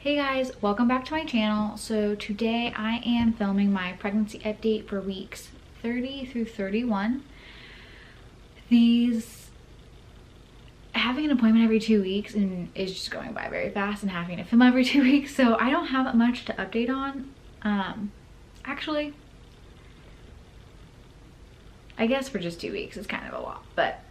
Hey guys, welcome back to my channel. So today I am filming my pregnancy update for weeks 30 through 31. Having an appointment every 2 weeks and is just going by very fast, and having to film every 2 weeks, so I don't have much to update on. Actually, I guess for just 2 weeks is kind of a lot, but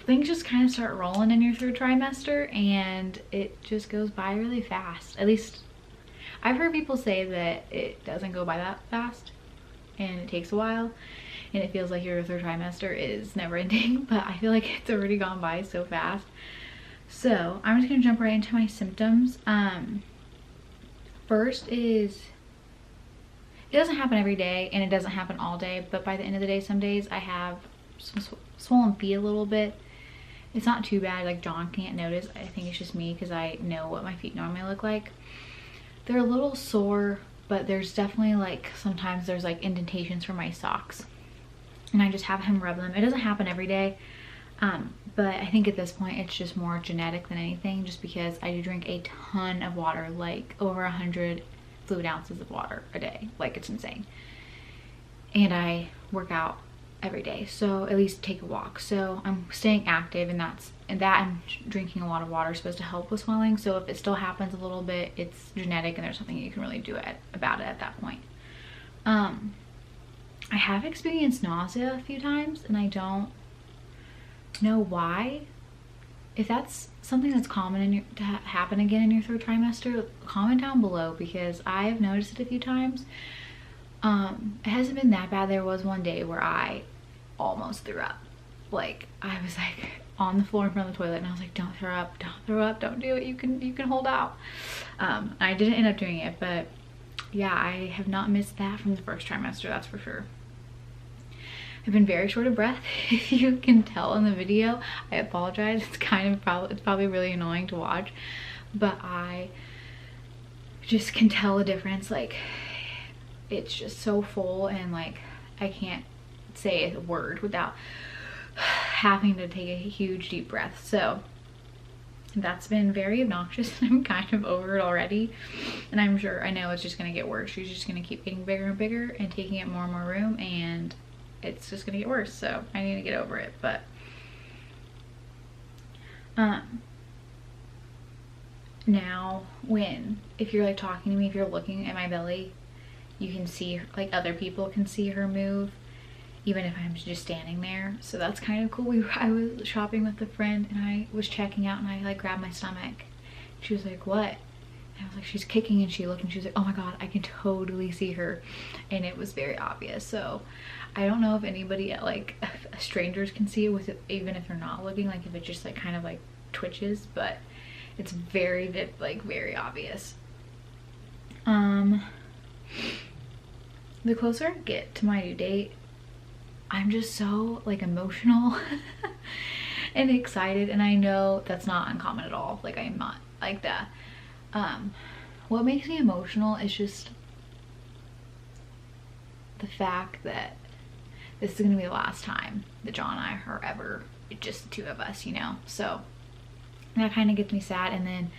things just kind of start rolling in your third trimester and it just goes by really fast. At least I've heard people say that it doesn't go by that fast and it takes a while and it feels like your third trimester is never ending, but I feel like it's already gone by so fast. So I'm just gonna jump right into my symptoms. First is, it doesn't happen every day and it doesn't happen all day, but by the end of the day, some days I have some swollen feet a little bit. It's not too bad, like John can't notice. I think it's just me because I know what my feet normally look like. They're a little sore, but there's definitely like, sometimes there's like indentations from my socks and I just have him rub them. It doesn't happen every day, but I think at this point it's just more genetic than anything, just because I do drink a ton of water, like over 100 fluid ounces of water a day. Like, it's insane. And I work out every day, so at least take a walk, so I'm staying active, and I'm drinking a lot of water is supposed to help with swelling. So if it still happens a little bit, it's genetic and there's nothing you can really do about it at that point. I have experienced nausea a few times and I don't know why. If that's something that's common to happen again in your third trimester, comment down below, because I've noticed it a few times. It hasn't been that bad. There was one day where I almost threw up. Like, I was like on the floor in front of the toilet and I was like, don't throw up, don't throw up, don't do it, you can hold out. I didn't end up doing it, but yeah, I have not missed that from the first trimester, that's for sure. I've been very short of breath. If you can tell in the video, I apologize. It's probably really annoying to watch, but I just can tell a difference. Like, it's just so full and like I can't say a word without having to take a huge deep breath. So that's been very obnoxious and I'm kind of over it already, and I know it's just gonna get worse. She's just gonna keep getting bigger and bigger and taking up more and more room, and it's just gonna get worse, so I need to get over it. But now if you're like talking to me, if you're looking at my belly, you can see, like, other people can see her move even if I'm just standing there, so that's kind of cool. I was shopping with a friend and I was checking out and I like grabbed my stomach. She was like, what? And I was like, she's kicking, and she looked and she was like, oh my god, I can totally see her, and it was very obvious. So I don't know if anybody, like strangers, can see it with it, even if they're not looking, like if it just like kind of like twitches, but it's very obvious. The closer I get to my due date, I'm just so like emotional and excited, and I know that's not uncommon at all. Like, I'm not like that. What makes me emotional is just the fact that this is gonna be the last time that John and I are ever just the two of us, you know? So that kind of gets me sad, and then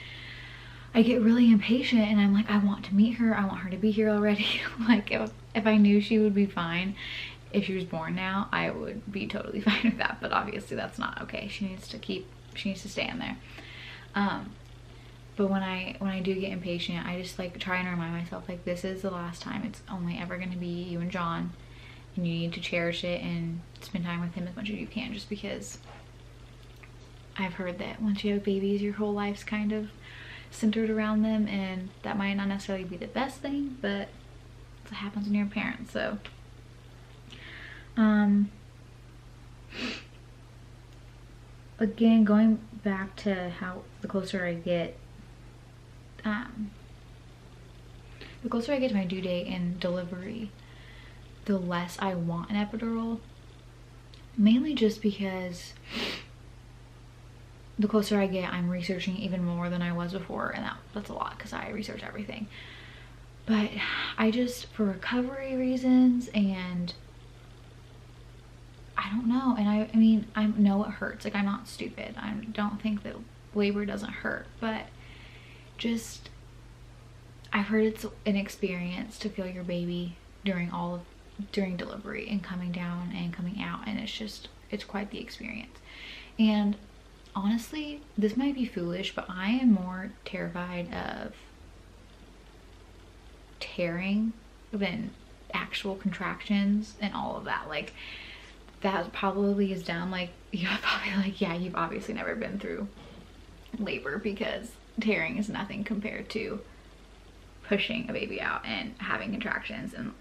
I get really impatient and I'm like, I want to meet her, I want her to be here already. Like, if I knew she would be fine if she was born now, I would be totally fine with that, but obviously that's not okay. She needs to stay in there. But when I do get impatient, I just like try and remind myself, like, this is the last time. It's only ever going to be you and John, and you need to cherish it and spend time with him as much as you can, just because I've heard that once you have babies, your whole life's kind of centered around them, and that might not necessarily be the best thing, but it happens when you're a parent. So again, going back to how the closer I get to my due date and delivery, the less I want an epidural, mainly just because the closer I get, I'm researching even more than I was before, and that's a lot because I research everything. But I just, for recovery reasons, and I don't know, and I mean, I know it hurts. Like, I'm not stupid. I don't think that labor doesn't hurt, but just I've heard it's an experience to feel your baby during delivery and coming down and coming out, and it's quite the experience. And honestly, this might be foolish, but I am more terrified of tearing than actual contractions and all of that. Like, that probably is dumb. Like, you're probably like, yeah, you've obviously never been through labor, because tearing is nothing compared to pushing a baby out and having contractions and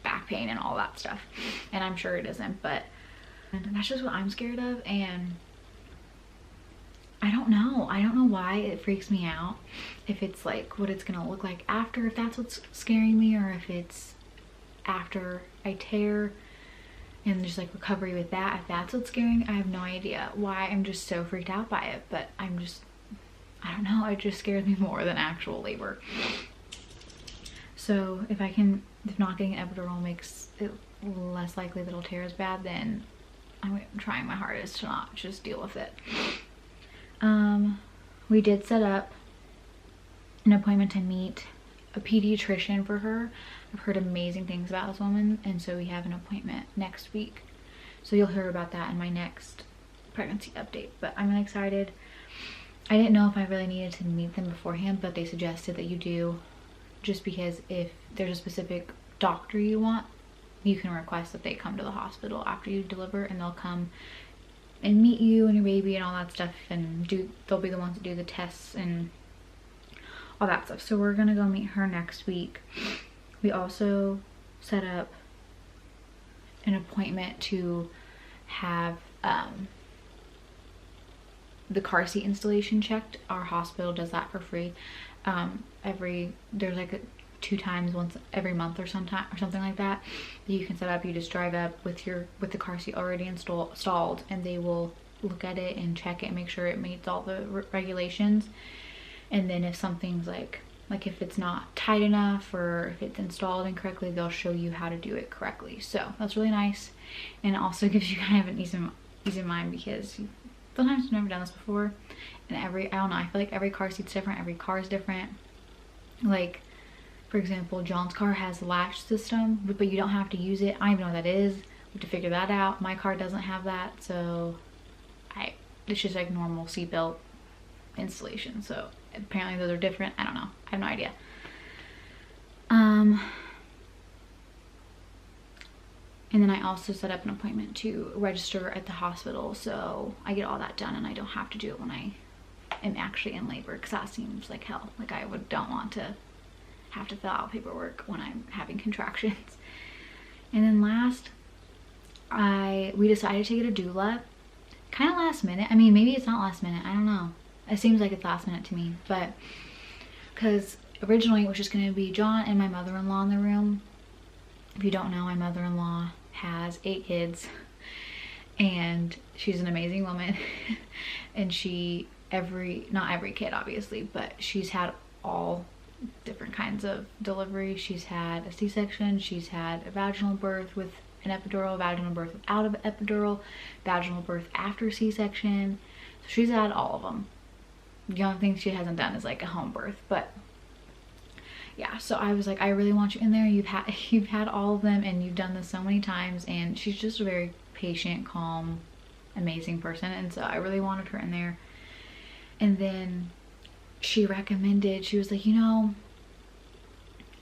back pain and all that stuff. And I'm sure it isn't, but that's just what I'm scared of. And I don't know why it freaks me out, if it's like what it's gonna look like after, if that's what's scaring me, or if it's after I tear and just like recovery with that, if that's what's scaring me. I have no idea why I'm just so freaked out by it, but I don't know, it just scares me more than actual labor. So if not getting an epidural makes it less likely that it'll tear as bad, then I'm trying my hardest to not just deal with it. We did set up an appointment to meet a pediatrician for her. I've heard amazing things about this woman, and so we have an appointment next week. So you'll hear about that in my next pregnancy update, but I'm really excited. I didn't know if I really needed to meet them beforehand, but they suggested that you do, just because if there's a specific doctor you want, you can request that they come to the hospital after you deliver, and they'll come and meet you and your baby and all that stuff, and they'll be the ones that do the tests and all that stuff. So we're gonna go meet her next week. We also set up an appointment to have the car seat installation checked. Our hospital does that for free. There's like 2 times, once every month or something like that, you can set up. You just drive up with the car seat already installed, and they will look at it and check it and make sure it meets all the regulations. And then if something's like if it's not tight enough, or if it's installed incorrectly, they'll show you how to do it correctly. So that's really nice, and it also gives you kind of an ease of mind, because sometimes you've never done this before, and I don't know, I feel like every car seat's different, every car is different. Like, for example, John's car has a latch system, but you don't have to use it. I don't even know what that is. We have to figure that out. My car doesn't have that, so it's just like normal seatbelt installation. So apparently those are different. I don't know. I have no idea. And then I also set up an appointment to register at the hospital, so I get all that done and I don't have to do it when I am actually in labor, because that seems like hell. Like, I don't want to have to fill out paperwork when I'm having contractions. And then last, we decided to get a doula, kind of last minute. I mean, maybe it's not last minute, I don't know. It seems like it's last minute to me, but because originally it was just going to be John and my mother-in-law in the room. If you don't know, my mother-in-law has 8 kids, and she's an amazing woman. And not every kid obviously, but she's had all different kinds of delivery. She's had a C-section, she's had a vaginal birth with an epidural, vaginal birth without an epidural, vaginal birth after C-section. So she's had all of them. The only thing she hasn't done is like a home birth, but yeah. So I was like, I really want you in there. You've had all of them, and you've done this so many times. And she's just a very patient, calm, amazing person, and so I really wanted her in there. And then she was like, you know,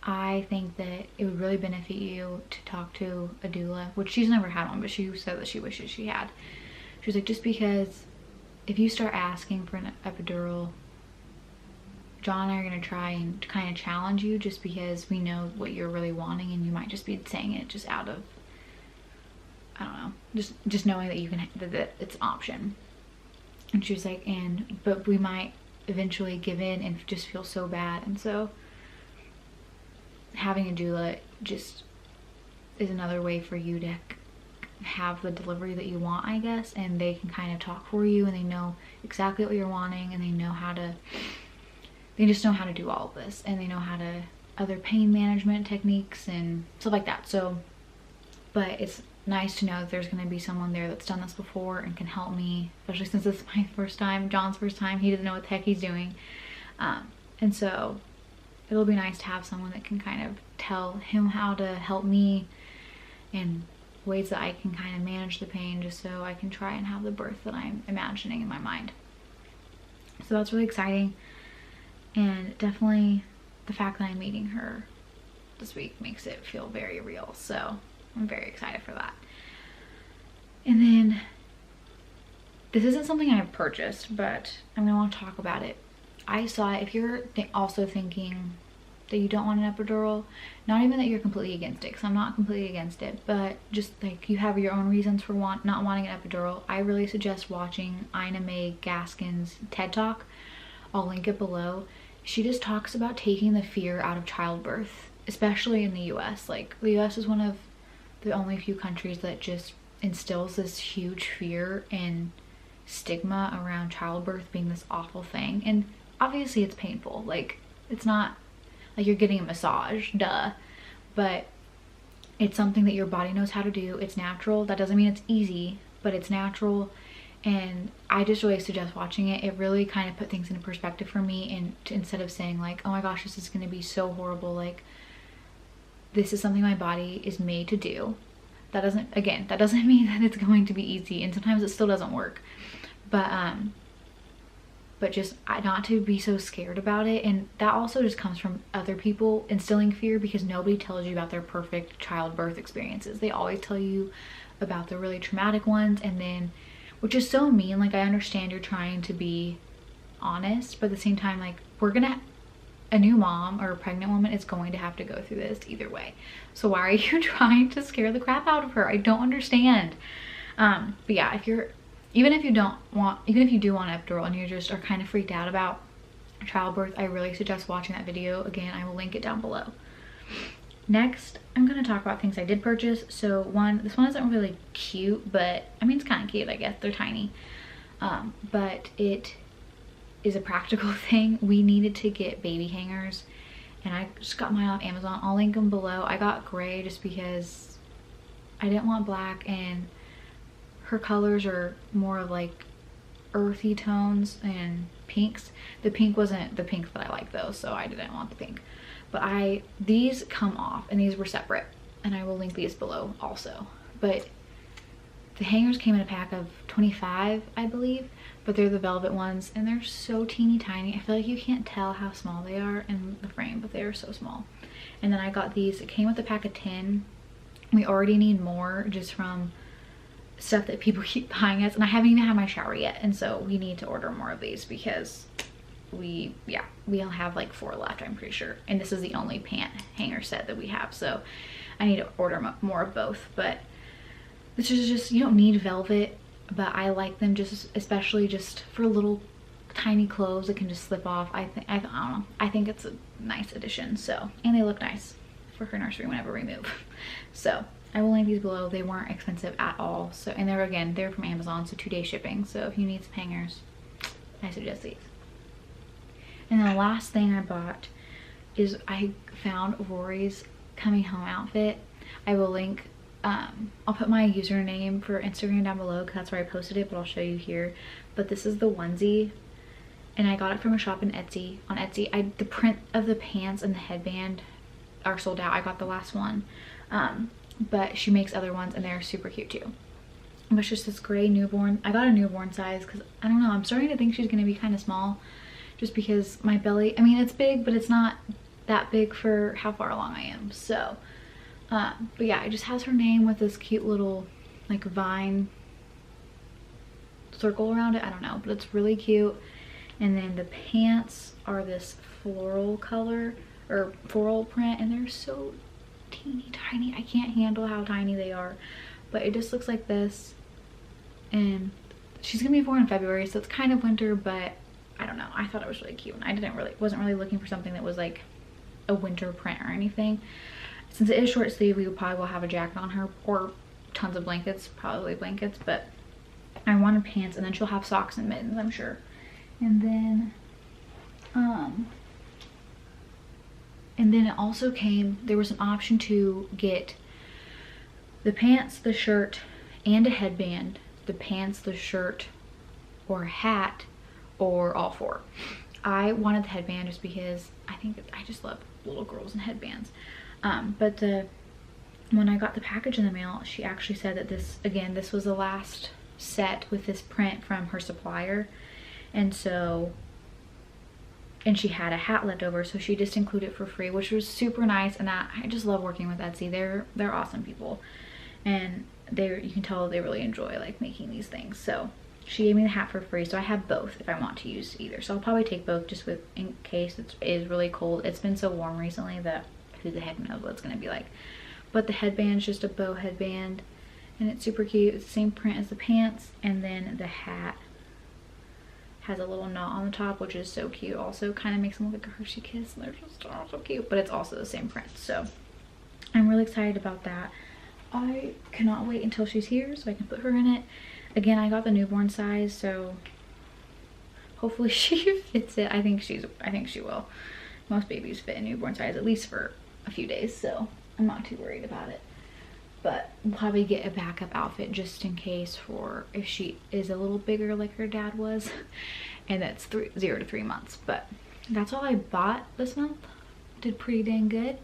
I think that it would really benefit you to talk to a doula, which she's never had one, but she said that she wishes she had. She was like, just because if you start asking for an epidural, John and I are going to try and kind of challenge you, just because we know what you're really wanting, and you might just be saying it just out of, I don't know, just knowing that you can, that it's an option. And she was like, but we might eventually give in and just feel so bad. And so having a doula just is another way for you to have the delivery that you want, I guess. And they can kind of talk for you, and they know exactly what you're wanting, and they just know how to do all of this, and they know how to other pain management techniques and stuff like that. So, but it's nice to know that there's going to be someone there that's done this before and can help me, especially since this is my first time, John's first time. He doesn't know what the heck he's doing. And so it'll be nice to have someone that can kind of tell him how to help me and ways that I can kind of manage the pain, just so I can try and have the birth that I'm imagining in my mind. So that's really exciting, and definitely the fact that I'm meeting her this week makes it feel very real, so I'm very excited for that. And then this isn't something I've purchased, but I'm gonna want to talk about it. I saw it. If you're also thinking that you don't want an epidural, not even that you're completely against it, because I'm not completely against it, but just like you have your own reasons for not wanting an epidural, I really suggest watching Ina May Gaskin's TED Talk. I'll link it below. She just talks about taking the fear out of childbirth, especially in the US. Like, the US is one of the only few countries that just instills this huge fear and stigma around childbirth being this awful thing. And obviously it's painful. Like, it's not like you're getting a massage, duh, but it's something that your body knows how to do. It's natural. That doesn't mean it's easy, but it's natural. And I just really suggest watching it. It really kind of put things into perspective for me, and instead of saying like, oh my gosh, this is going to be so horrible, like, this is something my body is made to do. That doesn't mean that it's going to be easy, and sometimes it still doesn't work, but just not to be so scared about it. And that also just comes from other people instilling fear, because nobody tells you about their perfect childbirth experiences. They always tell you about the really traumatic ones, and then, which is so mean. Like, I understand you're trying to be honest, but at the same time, like, a new mom or a pregnant woman is going to have to go through this either way. So why are you trying to scare the crap out of her? I don't understand. But yeah, even if you do want an epidural and you just are kind of freaked out about childbirth, I really suggest watching that video. Again, I will link it down below. Next, I'm going to talk about things I did purchase. So this one isn't really cute, but I mean, it's kind of cute, I guess. They're tiny. But it is a practical thing. We needed to get baby hangers, and I just got mine off Amazon. I'll link them below. I got gray just because I didn't want black, and her colors are more of like earthy tones and pinks. The pink wasn't the pink that I like though, so I didn't want the pink. But these come off, and these were separate, and I will link these below also. But the hangers came in a pack of 25, I believe, but they're the velvet ones, and they're so teeny tiny. I feel like you can't tell how small they are in the frame, but they are so small. And then I got these. It came with a pack of 10. We already need more just from stuff that people keep buying us, and I haven't even had my shower yet, and so we need to order more of these, because we'll have like 4 left, I'm pretty sure, and this is the only pant hanger set that we have, so I need to order more of both. But this is just, you don't need velvet, but I like them just especially just for little tiny clothes that can just slip off. I don't know, I think it's a nice addition. So, and they look nice for her nursery whenever we move. So I will link these below. They weren't expensive at all. So, and they're from Amazon, so 2-day shipping. So if you need some hangers, I suggest these. And then the last thing I bought is I found Rory's coming home outfit. I will link, I'll put my username for Instagram down below, because that's where I posted it, but I'll show you here. But this is the onesie, and I got it from a shop on Etsy. The print of the pants and the headband are sold out. I got the last one. But she makes other ones, and they're super cute too. But it's just this gray newborn. I got a newborn size because I don't know, I'm starting to think she's gonna be kind of small, just because my belly, I mean, it's big, but it's not that big for how far along I am. So but yeah, it just has her name with this cute little like vine circle around it. I don't know, but it's really cute. And then the pants are this floral color or floral print, and they're so teeny tiny. I can't handle how tiny they are, but it just looks like this. And she's gonna be born in February, so it's kind of winter, but I don't know, I thought it was really cute, and I wasn't really looking for something that was like a winter print or anything. Since it is short sleeve, we probably will have a jacket on her, or tons of blankets, probably blankets, but I wanted pants, and then she'll have socks and mittens, I'm sure. And then it also came, there was an option to get the pants, the shirt, and a headband. The pants, the shirt, or a hat, or all 4. I wanted the headband just because I just love little girls and headbands. But when I got the package in the mail, she actually said that this was the last set with this print from her supplier. And she had a hat left over, so she just included it for free, which was super nice. And I just love working with Etsy. They're awesome people, and you can tell they really enjoy like making these things. So she gave me the hat for free, so I have both if I want to use either. So I'll probably take both just in case it is really cold. It's been so warm recently that who the heck knows what it's gonna be like. But the headband's just a bow headband, and it's super cute. It's the same print as the pants, and then the hat has a little knot on the top, which is so cute. Also kind of makes them look like a Hershey Kiss, and they're just so cute, but it's also the same print. So I'm really excited about that. I cannot wait until she's here so I can put her in it. Again, I got the newborn size, so hopefully she fits it. I think she will. Most babies fit in newborn size, at least for a few days, so I'm not too worried about it. But we'll probably get a backup outfit just in case for if she is a little bigger like her dad was. And that's 0 to 3 months. But that's all I bought this month. Did pretty dang good.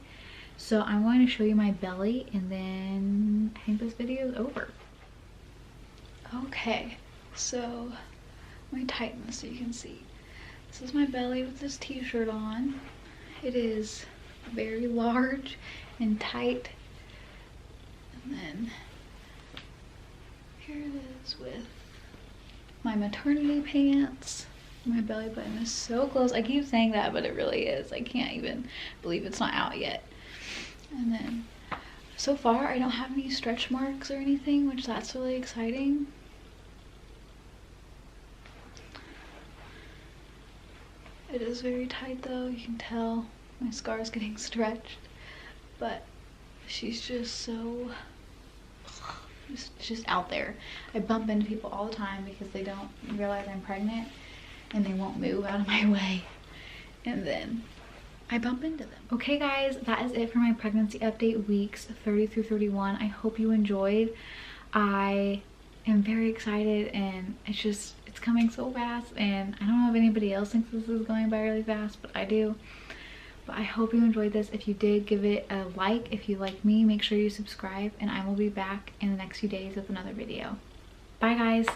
So I'm going to show you my belly, and then I think this video is over. Okay, so let me tighten this so you can see. This is my belly with this t-shirt on. It is very large and tight. And then here it is with my maternity pants. My belly button is so close. I keep saying that, but it really is. I can't even believe it's not out yet. And then so far I don't have any stretch marks or anything, which that's really exciting. It is very tight though, you can tell my scar is getting stretched, but she's just so, just out there. I bump into people all the time because they don't realize I'm pregnant and they won't move out of my way, and then I bump into them. Okay guys, that is it for my pregnancy update weeks 30 through 31. I hope you enjoyed. I am very excited, and it's coming so fast, and I don't know if anybody else thinks this is going by really fast, but I do. But I hope you enjoyed this. If you did, give it a like. If you like me, make sure you subscribe, and I will be back in the next few days with another video. Bye guys.